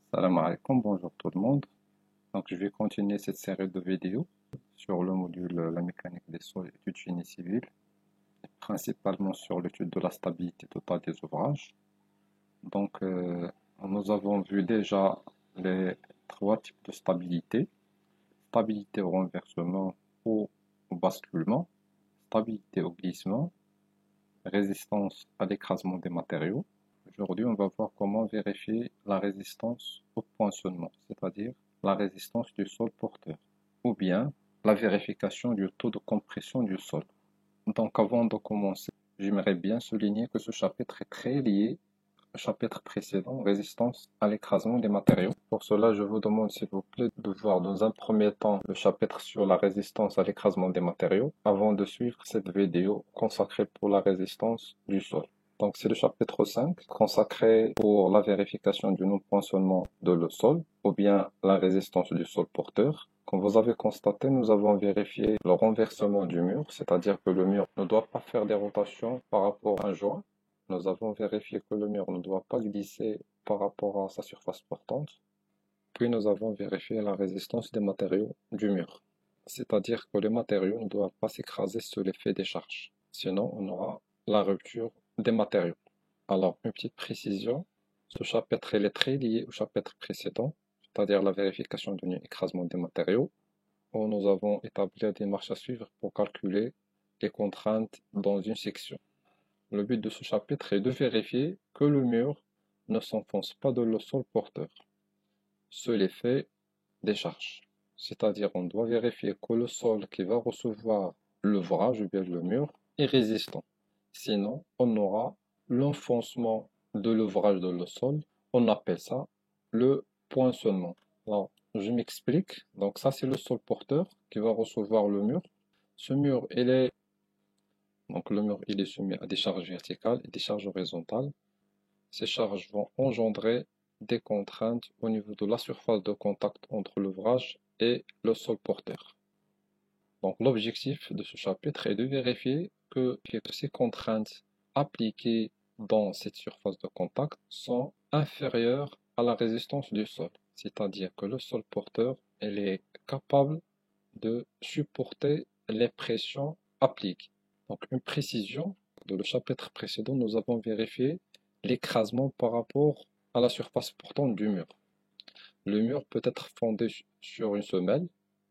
Salam alaikum, bonjour tout le monde. Donc, je vais continuer cette série de vidéos sur le module La mécanique des sols, études génie civil, principalement sur l'étude de la stabilité totale des ouvrages. Donc, nous avons vu déjà les trois types de stabilité: stabilité au renversement ou au basculement, stabilité au glissement, résistance à l'écrasement des matériaux. Aujourd'hui, on va voir comment vérifier la résistance au poinçonnement, c'est-à-dire la résistance du sol porteur, ou bien la vérification du taux de compression du sol. Donc avant de commencer, j'aimerais bien souligner que ce chapitre est très lié au chapitre précédent, résistance à l'écrasement des matériaux. Pour cela, je vous demande s'il vous plaît de voir dans un premier temps le chapitre sur la résistance à l'écrasement des matériaux avant de suivre cette vidéo consacrée pour la résistance du sol. Donc c'est le chapitre 5 consacré pour la vérification du non-poinçonnement de le sol ou bien la résistance du sol porteur. Comme vous avez constaté, nous avons vérifié le renversement du mur, c'est-à-dire que le mur ne doit pas faire des rotations par rapport à un joint. Nous avons vérifié que le mur ne doit pas glisser par rapport à sa surface portante. Puis nous avons vérifié la résistance des matériaux du mur, c'est-à-dire que les matériaux ne doivent pas s'écraser sous l'effet des charges. Sinon, on aura la rupture des matériaux. Alors, une petite précision, ce chapitre est très lié au chapitre précédent, c'est-à-dire la vérification du écrasement des matériaux, où nous avons établi la démarche à suivre pour calculer les contraintes dans une section. Le but de ce chapitre est de vérifier que le mur ne s'enfonce pas dans le sol porteur sous l'effet des charges. C'est-à-dire on doit vérifier que le sol qui va recevoir l'ouvrage ou bien le mur est résistant. Sinon, on aura l'enfoncement de l'ouvrage dans le sol. On appelle ça le poinçonnement. Alors, je m'explique. Donc ça, c'est le sol porteur qui va recevoir le mur. Ce mur, donc le mur, il est soumis à des charges verticales et des charges horizontales. Ces charges vont engendrer des contraintes au niveau de la surface de contact entre l'ouvrage et le sol porteur. Donc l'objectif de ce chapitre est de vérifier que ces contraintes appliquées dans cette surface de contact sont inférieures à la résistance du sol. C'est-à-dire que le sol porteur est capable de supporter les pressions appliquées. Donc une précision, dans le chapitre précédent, nous avons vérifié l'écrasement par rapport à la surface portante du mur. Le mur peut être fondé sur une semelle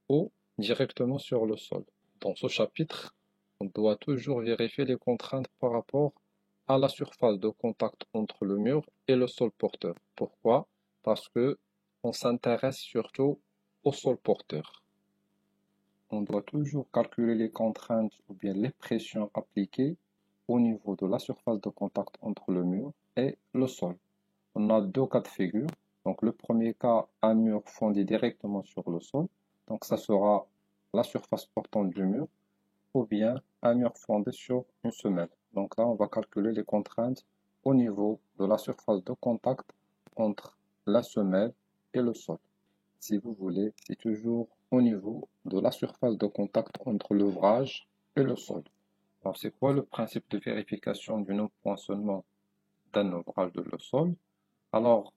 ou directement sur le sol. Dans ce chapitre, on doit toujours vérifier les contraintes par rapport à la surface de contact entre le mur et le sol porteur. Pourquoi? Parce que on s'intéresse surtout au sol porteur. On doit toujours calculer les contraintes ou bien les pressions appliquées au niveau de la surface de contact entre le mur et le sol. On a deux cas de figure. Donc le premier cas, un mur fondé directement sur le sol. Donc ça sera la surface portante du mur, ou bien un mur fondé sur une semelle. Donc là, on va calculer les contraintes au niveau de la surface de contact entre la semelle et le sol. Si vous voulez, c'est toujours au niveau de la surface de contact entre l'ouvrage et le sol. Alors, c'est quoi le principe de vérification du non-poinçonnement d'un ouvrage de le sol? Alors,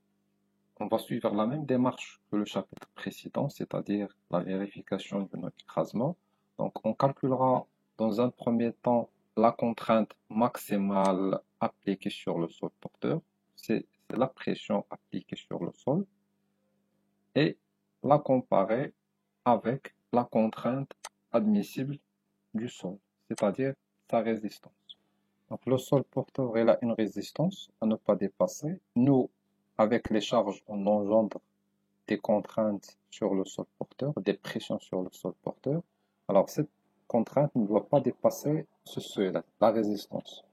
on va suivre la même démarche que le chapitre précédent, c'est-à-dire la vérification du non-écrasement. Donc, on calculera dans un premier temps la contrainte maximale appliquée sur le sol porteur. C'est la pression appliquée sur le sol. Et la comparer avec la contrainte admissible du sol, c'est-à-dire sa résistance. Donc le sol porteur il a une résistance à ne pas dépasser. Nous, avec les charges, on engendre des contraintes sur le sol porteur, des pressions sur le sol porteur. Alors cette contrainte ne doit pas dépasser ce seuil, la résistance.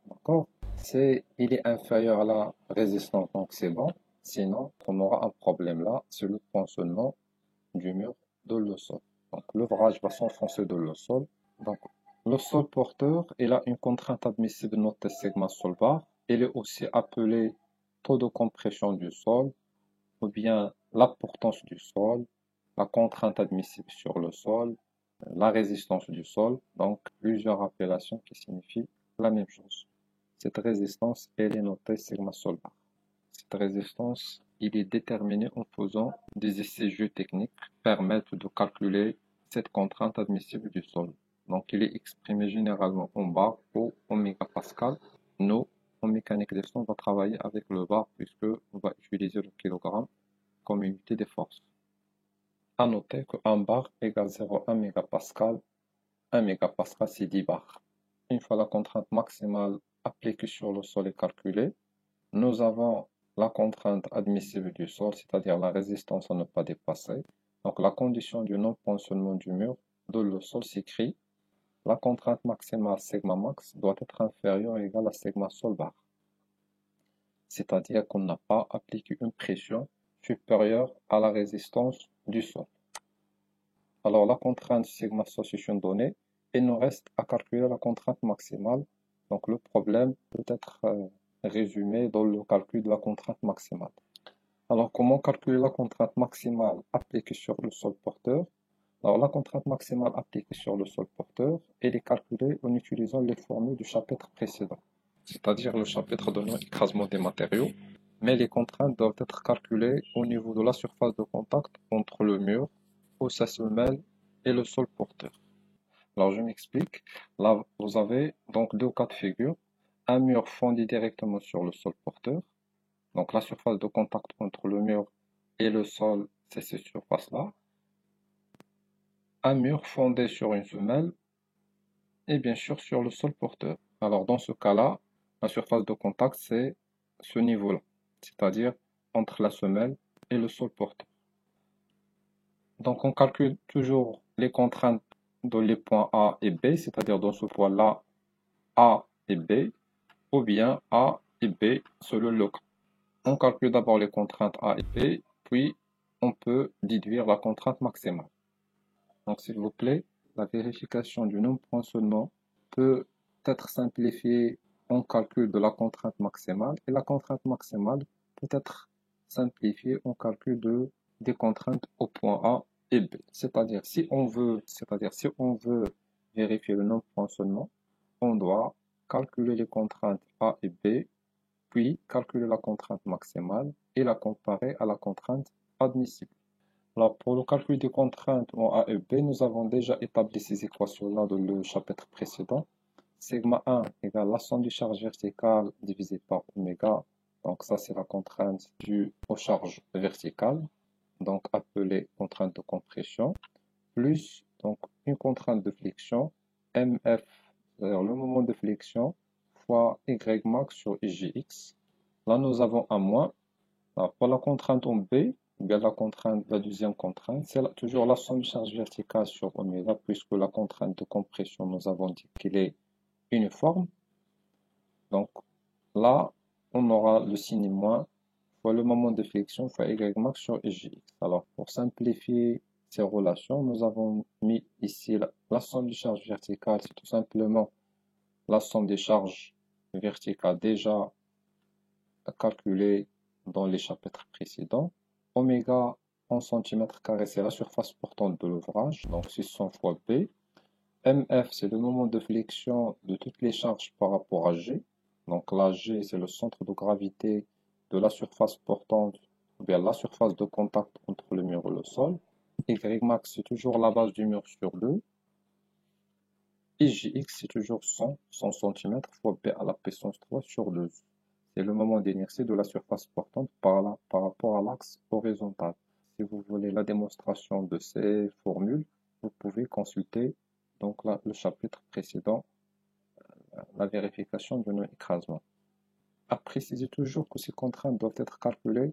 D'accord? Il est inférieur à la résistance, donc c'est bon. Sinon, on aura un problème là, c'est le poinçonnement du mur de le sol. Donc l'ouvrage va s'enfoncer dans le sol. Donc le sol porteur, il a une contrainte admissible notée sigma sol bar. Il est aussi appelé taux de compression du sol, ou bien la portance du sol, la contrainte admissible sur le sol, la résistance du sol. Donc plusieurs appellations qui signifient la même chose. Cette résistance, elle est notée sigma sol bar. Cette résistance, il est déterminé en faisant des essais-jeux techniques qui permettent de calculer cette contrainte admissible du sol. Donc, il est exprimé généralement en bar ou en mégapascal. Nous, en mécanique des sons, on va travailler avec le bar puisque on va utiliser le kilogramme comme unité des forces. À noter que 1 bar égale 0,1 mégapascal. 1 mégapascal, c'est 10 bars. Une fois la contrainte maximale appliquée sur le sol est calculée, nous avons la contrainte admissible du sol, c'est-à-dire la résistance à ne pas dépasser. Donc la condition du non-poinçonnement du mur de le sol s'écrit la contrainte maximale sigma max doit être inférieure ou égale à sigma sol bar. C'est-à-dire qu'on n'a pas appliqué une pression supérieure à la résistance du sol. Alors la contrainte sigma sol c'est une donnée. Il nous reste à calculer la contrainte maximale. Donc le problème peut être résumé dans le calcul de la contrainte maximale. Alors comment calculer la contrainte maximale appliquée sur le sol porteur? Alors la contrainte maximale appliquée sur le sol porteur, elle est calculée en utilisant les formules du chapitre précédent, c'est-à-dire le chapitre de non-écrasement des matériaux, mais les contraintes doivent être calculées au niveau de la surface de contact entre le mur, où ça se mêle, et le sol porteur. Alors je m'explique. Là, vous avez donc deux cas de figure. Un mur fondé directement sur le sol porteur. Donc la surface de contact entre le mur et le sol, c'est cette surface-là. Un mur fondé sur une semelle et bien sûr sur le sol porteur. Alors dans ce cas-là, la surface de contact, c'est ce niveau-là, c'est-à-dire entre la semelle et le sol porteur. Donc on calcule toujours les contraintes dans les points A et B, c'est-à-dire dans ce point-là, A et B, ou bien A et B selon le cas. On calcule d'abord les contraintes A et B, puis on peut déduire la contrainte maximale. Donc s'il vous plaît, la vérification du non-poinçonnement peut être simplifiée en calcul de la contrainte maximale, et la contrainte maximale peut être simplifiée en calcul des contraintes au point A et B. C'est-à-dire si on veut vérifier le non-poinçonnement, on doit calculer les contraintes A et B, puis calculer la contrainte maximale et la comparer à la contrainte admissible. Alors, pour le calcul des contraintes en A et B, nous avons déjà établi ces équations-là dans le chapitre précédent. Sigma 1 égale la somme des charges verticales divisée par oméga. Donc ça, c'est la contrainte due aux charges verticales, donc appelée contrainte de compression, plus donc une contrainte de flexion, MF, c'est-à-dire le moment de flexion, fois Y max sur IGX. Là, nous avons un moins. Alors, pour la contrainte en B, bien la deuxième contrainte, c'est toujours la somme de charge verticale sur oméga, puisque la contrainte de compression, nous avons dit qu'elle est uniforme. Donc là, on aura le signe moins fois le moment de flexion fois Y max sur IGX. Alors pour simplifier ces relations, nous avons mis ici la somme de charge verticale, c'est tout simplement la somme des charges verticales déjà calculées dans les chapitres précédents. Oméga en centimètres carrés, c'est la surface portante de l'ouvrage, donc 600 fois B. MF, c'est le moment de flexion de toutes les charges par rapport à G. Donc là, G, c'est le centre de gravité de la surface portante, ou bien la surface de contact entre le mur et le sol. Y max, c'est toujours la base du mur sur 2. IGX, c'est toujours 100 cm fois B à la puissance 3 sur 2. C'est le moment d'inertie de la surface portante par rapport à l'axe horizontal. Si vous voulez la démonstration de ces formules, vous pouvez consulter donc là, le chapitre précédent, la vérification de non-écrasement. À préciser toujours que ces contraintes doivent être calculées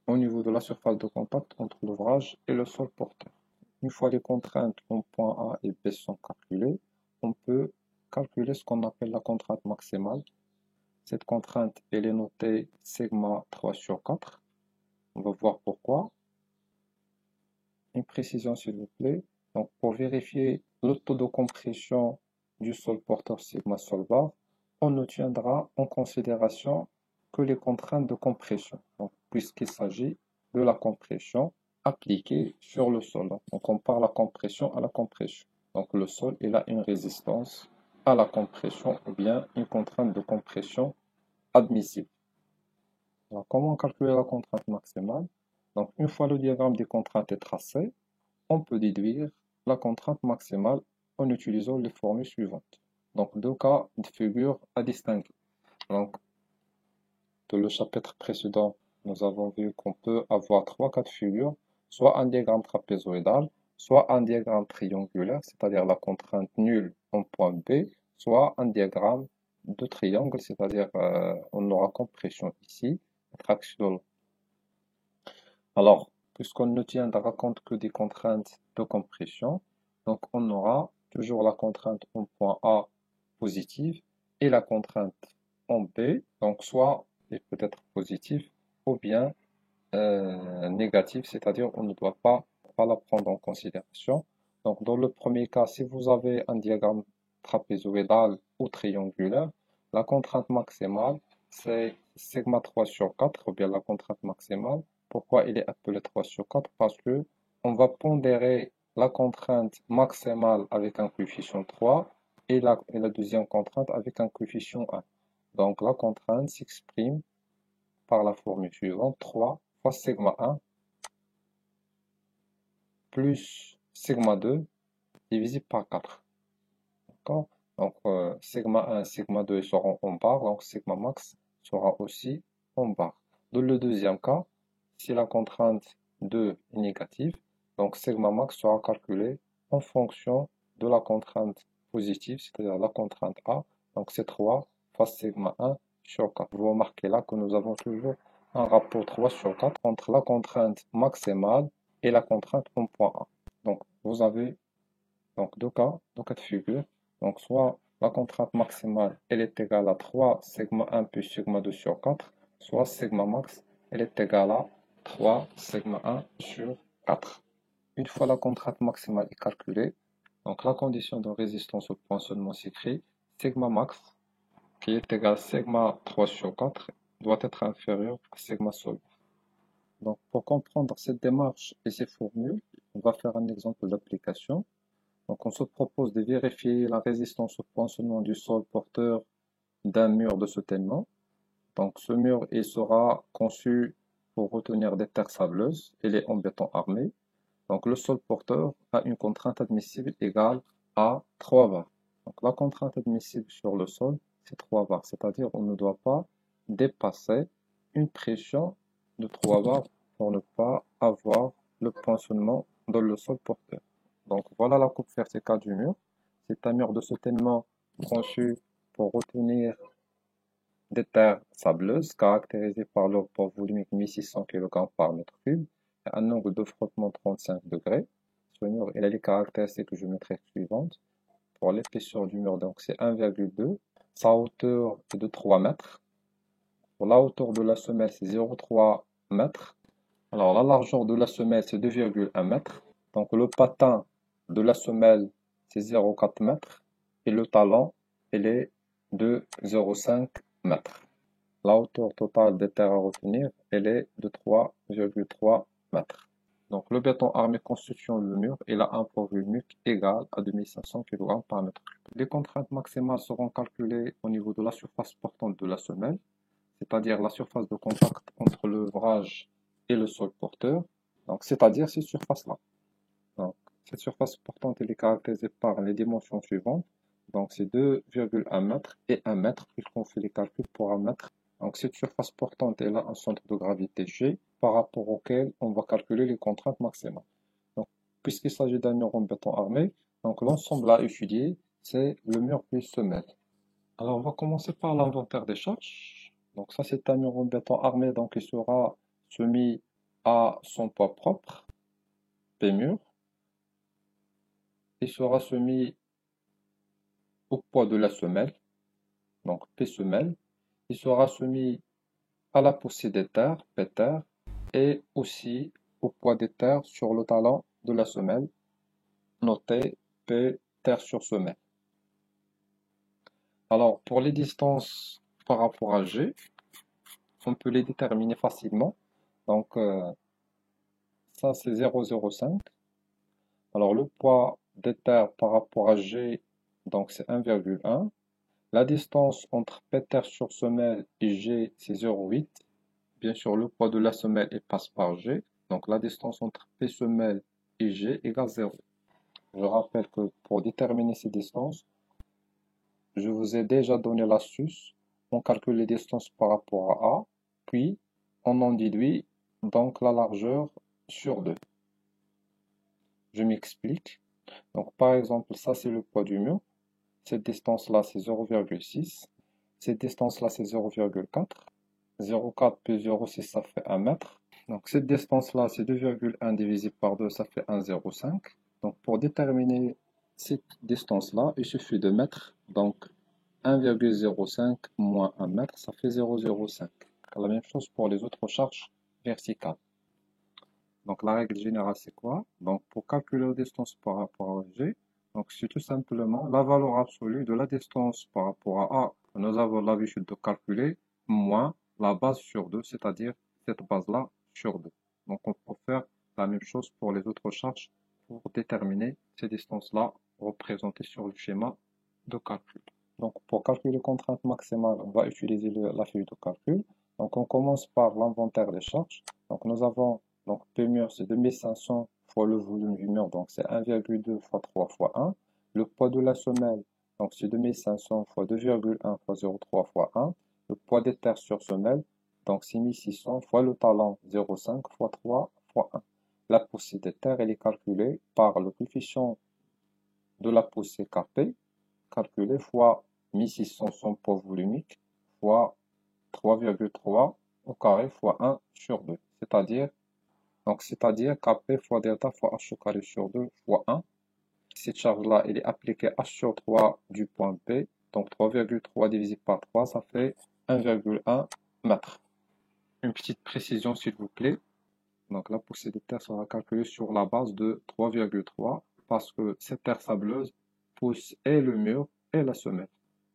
au niveau de la surface de contact entre l'ouvrage et le sol porteur. Une fois les contraintes en point A et B sont calculées, on peut calculer ce qu'on appelle la contrainte maximale. Cette contrainte, elle est notée sigma 3 sur 4. On va voir pourquoi. Une précision s'il vous plaît. Donc pour vérifier le taux de compression du sol porteur sigma sol bar, on ne tiendra en considération que les contraintes de compression, puisqu'il s'agit de la compression appliquée sur le sol. Donc on compare la compression à la compression. Donc le sol, il a une résistance à la compression ou bien une contrainte de compression admissible. Alors, comment calculer la contrainte maximale? Donc, une fois le diagramme des contraintes est tracé, on peut déduire la contrainte maximale en utilisant les formules suivantes. Donc, deux cas de figure à distinguer. Donc, dans le chapitre précédent, nous avons vu qu'on peut avoir trois cas de figure, soit un diagramme trapézoïdal, soit un diagramme triangulaire, c'est-à-dire la contrainte nulle en point B, soit un diagramme de triangle, c'est-à-dire on aura compression ici, traction. Alors, puisqu'on ne tiendra compte que des contraintes de compression, donc on aura toujours la contrainte en point A positive et la contrainte en B, donc soit elle peut être positive ou bien négative, c'est-à-dire on ne doit pas la prendre en considération. Donc dans le premier cas, si vous avez un diagramme trapézoïdal ou triangulaire, la contrainte maximale c'est sigma 3 sur 4, ou bien la contrainte maximale. Pourquoi il est appelé 3 sur 4? Parce que on va pondérer la contrainte maximale avec un coefficient 3 et la deuxième contrainte avec un coefficient 1. Donc la contrainte s'exprime par la formule suivante, 3 fois sigma 1 plus sigma 2 divisé par 4. D'accord? Donc sigma 1 et sigma 2 seront en barre, donc sigma max sera aussi en barre. Dans le deuxième cas, si la contrainte 2 est négative, donc sigma max sera calculé en fonction de la contrainte positive, c'est-à-dire la contrainte A, donc c'est 3 fois sigma 1 sur 4. Vous remarquez là que nous avons toujours un rapport 3 sur 4 entre la contrainte maximale et la contrainte en point A. Donc vous avez donc deux cas de figure. Donc soit la contrainte maximale elle est égale à 3 sigma 1 plus sigma 2 sur 4, soit sigma max elle est égale à 3 sigma 1 sur 4. Une fois la contrainte maximale est calculée, donc la condition de résistance au poinçonnement s'écrit sigma max qui est égal à sigma 3 sur 4 doit être inférieur à sigma sol. Donc pour comprendre cette démarche et ces formules, on va faire un exemple d'application. Donc on se propose de vérifier la résistance au poinçonnement du sol porteur d'un mur de soutènement. Donc ce mur il sera conçu pour retenir des terres sableuses, il est en béton armé. Donc le sol porteur a une contrainte admissible égale à 3 bar. Donc la contrainte admissible sur le sol, c'est 3 bar, c'est-à-dire on ne doit pas dépasser une pression de 3 bar pour ne pas avoir le poinçonnement dans le sol porteur. Donc voilà la coupe verticale du mur. C'est un mur de soutènement conçu pour retenir des terres sableuses caractérisées par leur poids volumique 1600 kg par mètre cube et un angle de frottement 35 degrés. Ce mur il a les caractéristiques géométriques suivantes. Pour l'épaisseur du mur, donc c'est 1,2. Sa hauteur est de 3 mètres. Pour la hauteur de la semelle, c'est 0,3 mètres. Alors la largeur de la semelle, c'est 2,1 mètres. Donc le patin de la semelle, c'est 0,4 mètres. Et le talon, il est de 0,5 mètres. La hauteur totale des terres à retenir, elle est de 3,3 mètres. Donc le béton armé constituant le mur, il a un poids volumique égal à 2500 kg par mètre cube. Les contraintes maximales seront calculées au niveau de la surface portante de la semelle, c'est-à-dire la surface de contact entre l'ouvrage et le sol porteur, donc c'est-à-dire ces surfaces-là. Donc cette surface portante elle est caractérisée par les dimensions suivantes, donc c'est 2,1 mètres et 1 mètre, puisqu'on fait les calculs pour 1 mètre. Donc cette surface portante elle a un centre de gravité G par rapport auquel on va calculer les contraintes maximales. Donc puisqu'il s'agit d'un mur en béton armé, donc l'ensemble à étudier c'est le mur plus semelle. Alors on va commencer par l'inventaire des charges. Donc ça c'est un mur en béton armé, donc il sera soumis à son poids propre, P mur. Il sera soumis au poids de la semelle, donc P semelle. Il sera soumis à la poussée des terres, P terre, et aussi au poids des terres sur le talon de la semelle, noté P terre sur semelle. Alors pour les distances par rapport à G, on peut les déterminer facilement. Donc ça c'est 0,05. Alors le poids des terres par rapport à G, donc c'est 1,1. La distance entre P terre sur semelle et G, c'est 0,8. bien sûr, le poids de la semelle il passe par G. Donc la distance entre P semelle et G égale 0. Je rappelle que pour déterminer ces distances, je vous ai déjà donné l'astuce. On calcule les distances par rapport à A, puis on en déduit donc la largeur sur 2. Je m'explique. Donc par exemple, ça c'est le poids du mur. Cette distance-là c'est 0,6. Cette distance-là c'est 0,4. 0,4 plus 0,6 ça fait 1 mètre. Donc cette distance-là c'est 2,1 divisé par 2, ça fait 1,05. Donc pour déterminer cette distance-là, il suffit de mettre donc 1,05 moins 1 mètre, ça fait 0,05. La même chose pour les autres charges verticales. Donc la règle générale c'est quoi? Donc pour calculer la distance par rapport à G, donc c'est tout simplement la valeur absolue de la distance par rapport à A. Nous avons l'habitude de calculer moins la base sur 2, c'est-à-dire cette base-là sur 2. Donc on peut faire la même chose pour les autres charges pour déterminer ces distances-là représentées sur le schéma de calcul. Donc pour calculer contrainte maximale, on va utiliser la feuille de calcul. Donc on commence par l'inventaire des charges. Donc nous avons donc P mur c'est 2500 fois le volume du mur, donc c'est 1,2 fois 3 fois 1. Le poids de la semelle, donc c'est 2500 fois 2,1 fois 0,3 fois 1. Le poids des terres sur semelle, donc c'est 1600 fois le talent 0,5 fois 3 fois 1. La poussée des terres, elle est calculée par le coefficient de la poussée Kp, calculé fois 1600 son poids volumique, fois 3,3 au carré fois 1 sur 2. C'est-à-dire Kp fois delta fois h au carré sur 2 fois 1. Cette charge-là, elle est appliquée h sur 3 du point P. Donc 3,3 divisé par 3, ça fait 1,1 mètre. Une petite précision s'il vous plaît. Donc la poussée de terre sera calculée sur la base de 3,3 parce que cette terre sableuse pousse et le mur et la semelle.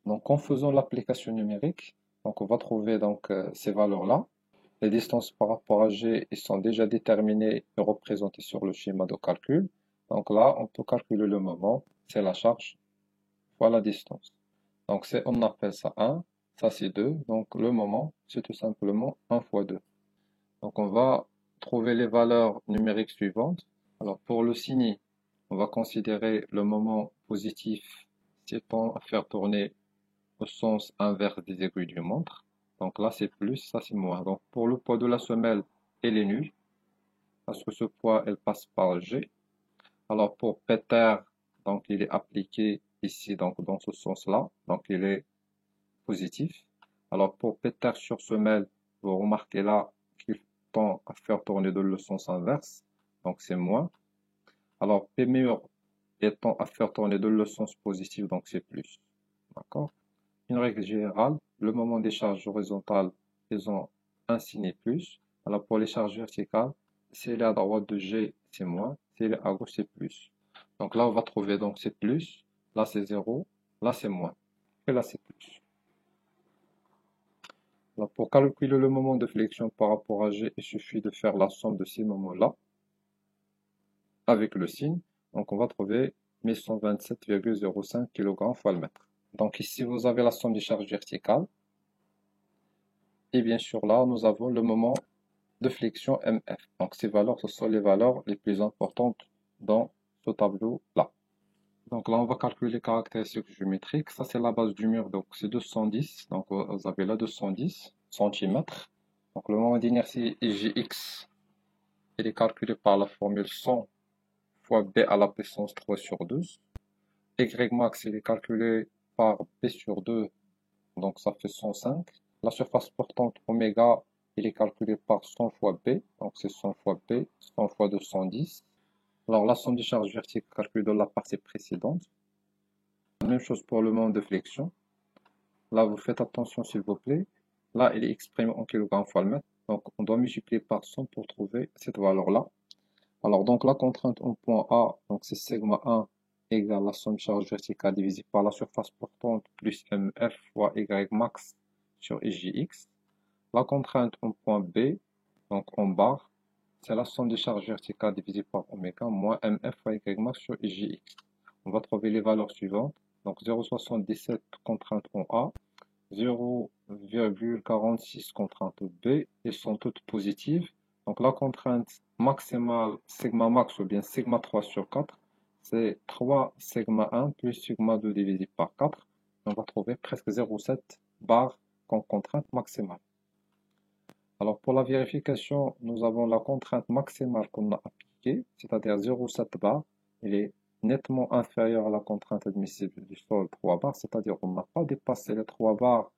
Donc en faisant l'application numérique, donc on va trouver donc ces valeurs-là. Les distances par rapport à G ils sont déjà déterminées et représentées sur le schéma de calcul. Donc là, on peut calculer le moment, c'est la charge fois la distance. Donc on appelle ça 1, ça c'est 2. Donc le moment, c'est tout simplement 1 fois 2. Donc on va trouver les valeurs numériques suivantes. Alors pour le signe, on va considérer le moment positif s'étant à faire tourner au sens inverse des aiguilles d'une montre. Donc là c'est plus, ça c'est moins. Donc pour le poids de la semelle, elle est nulle parce que ce poids elle passe par G. Alors pour Peter, donc il est appliqué ici donc dans ce sens-là, donc il est positif. Alors pour Peter sur semelle, vous remarquez là qu'il tend à faire tourner dans le sens inverse, donc c'est moins. Alors P mur étant à faire tourner dans le sens positif, donc c'est plus. D'accord? Une règle générale, le moment des charges horizontales, ils ont un signe plus. Alors pour les charges verticales, si elle est à droite de G, c'est moins. Si elle est à gauche, c'est plus. Donc là, on va trouver donc c'est plus. Là, c'est 0. Là, c'est moins. Et là, c'est plus. Alors, pour calculer le moment de flexion par rapport à G, il suffit de faire la somme de ces moments-là avec le signe. Donc on va trouver 1127,05 kg fois le mètre. Donc ici, vous avez la somme des charges verticales. Et bien sûr, là, nous avons le moment de flexion MF. Donc ces valeurs, ce sont les valeurs les plus importantes dans ce tableau-là. Donc là, on va calculer les caractéristiques géométriques. Ça, c'est la base du mur, donc c'est 210. Donc vous avez là 210 cm. Donc le moment d'inertie Gx, il est calculé par la formule 100 fois B à la puissance 3 sur 12. Y max, il est calculé par B sur 2, donc ça fait 105. La surface portante oméga, il est calculé par 100 fois B, donc c'est 100 fois B, 100 fois 210. Alors la somme des charges verticales calculée dans la partie précédente. Même chose pour le moment de flexion. Là, vous faites attention s'il vous plaît. Là, il est exprimé en kg fois le mètre. Donc, on doit multiplier par 100 pour trouver cette valeur-là. Alors, donc, la contrainte en point A, donc c'est sigma 1 égale la somme charge verticale divisée par la surface portante plus MF fois Y max sur IJX. La contrainte en point B, donc en barre, c'est la somme des charges verticales divisée par oméga moins MF fois Y max sur IJX. On va trouver les valeurs suivantes. Donc 0,77 contrainte en A, 0,46 contraintes B et sont toutes positives. Donc la contrainte maximale sigma max ou bien sigma 3 sur 4, c'est 3 sigma 1 plus sigma 2 divisé par 4. On va trouver presque 0,7 bar comme contrainte maximale. Alors pour la vérification, nous avons la contrainte maximale qu'on a appliquée, c'est-à-dire 0,7 bar. Il est nettement inférieur à la contrainte admissible du sol 3 bars, c'est-à-dire qu'on n'a pas dépassé les 3 bars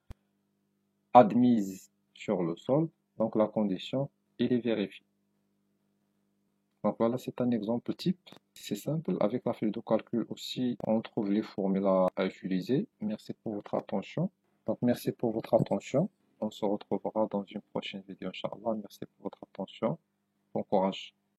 admises sur le sol, donc la condition, il est vérifié. Donc voilà, c'est un exemple type. C'est simple, avec la feuille de calcul aussi, on trouve les formules à utiliser. Merci pour votre attention. Donc merci pour votre attention. On se retrouvera dans une prochaine vidéo, Inch'Allah. Merci pour votre attention. Bon courage.